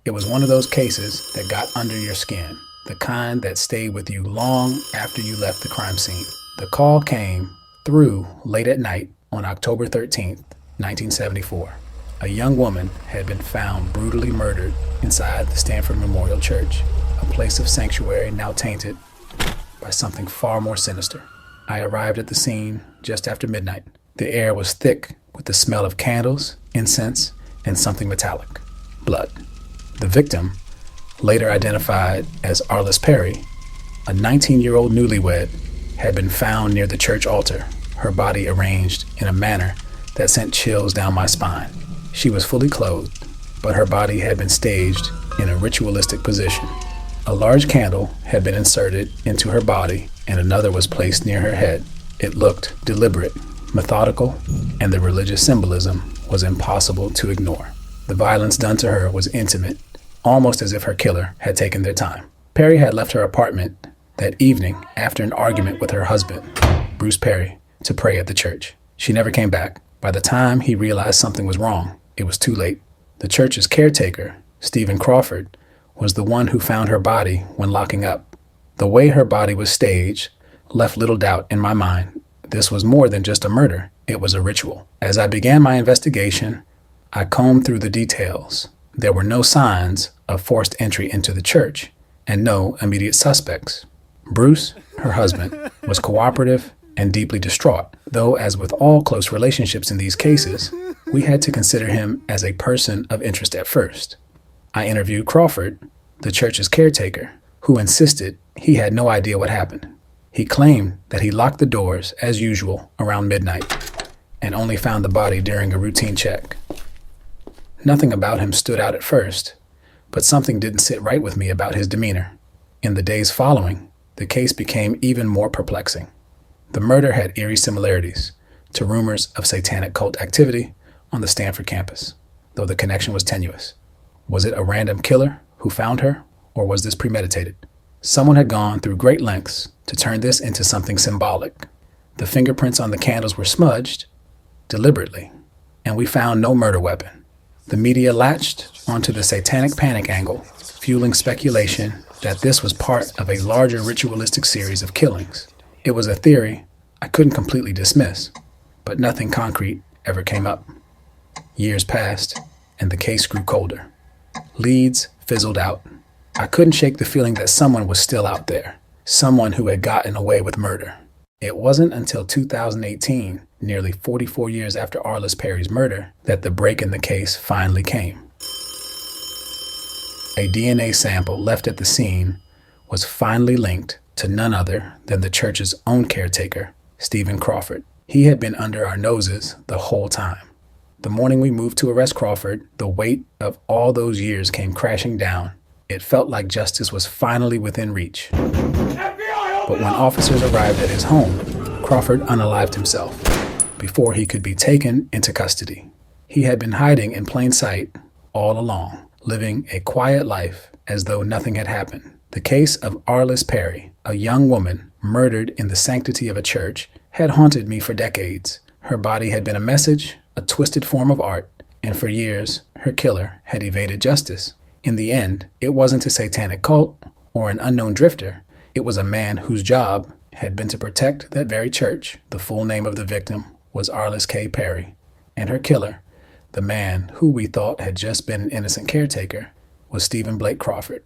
It was one of those cases that got under your skin, the kind that stayed with you long after you left the crime scene. The call came through late at night on October 13th, 1974. A young woman had been found brutally murdered inside the Stanford Memorial Church, a place of sanctuary now tainted by something far more sinister. I arrived at the scene just after midnight. The air was thick with the smell of candles, incense, and something metallic: blood. The victim, later identified as Arliss Perry, a 19-year-old newlywed, had been found near the church altar, her body arranged in a manner that sent chills down my spine. She was fully clothed, but her body had been staged in a ritualistic position. A large candle had been inserted into her body and another was placed near her head. It looked deliberate, methodical, and the religious symbolism was impossible to ignore. The violence done to her was intimate, almost as if her killer had taken their time. Perry had left her apartment that evening after an argument with her husband, Bruce Perry, to pray at the church. She never came back. By the time he realized something was wrong, it was too late. The church's caretaker, Stephen Crawford, was the one who found her body when locking up. The way her body was staged left little doubt in my mind. This was more than just a murder. It was a ritual. As I began my investigation, I combed through the details. There were no signs of forced entry into the church and no immediate suspects. Bruce, her husband, was cooperative and deeply distraught, though as with all close relationships in these cases, we had to consider him as a person of interest at first. I interviewed Crawford, the church's caretaker, who insisted he had no idea what happened. He claimed that he locked the doors, as usual, around midnight, and only found the body during a routine check. Nothing about him stood out at first, but something didn't sit right with me about his demeanor. In the days following, the case became even more perplexing. The murder had eerie similarities to rumors of satanic cult activity on the Stanford campus, though the connection was tenuous. Was it a random killer who found her, or was this premeditated? Someone had gone through great lengths to turn this into something symbolic. The fingerprints on the candles were smudged deliberately, and we found no murder weapon. The media latched onto the satanic panic angle, fueling speculation that this was part of a larger ritualistic series of killings. It was a theory I couldn't completely dismiss, but nothing concrete ever came up. Years passed, and the case grew colder. Leads fizzled out. I couldn't shake the feeling that someone was still out there, someone who had gotten away with murder. It wasn't until 2018, nearly 44 years after Arliss Perry's murder, that the break in the case finally came. A DNA sample left at the scene was finally linked to none other than the church's own caretaker, Stephen Crawford. He had been under our noses the whole time. The morning we moved to arrest Crawford, the weight of all those years came crashing down. It felt like justice was finally within reach. But when officers arrived at his home, Crawford unalived himself before he could be taken into custody. He had been hiding in plain sight all along, living a quiet life as though nothing had happened. The case of Arliss Perry, a young woman murdered in the sanctity of a church, had haunted me for decades. Her body had been a message, a twisted form of art, and for years, her killer had evaded justice. In the end, it wasn't a satanic cult or an unknown drifter. It was a man whose job had been to protect that very church. The full name of the victim was Arliss K. Perry, and her killer, the man who we thought had just been an innocent caretaker, was Stephen Blake Crawford.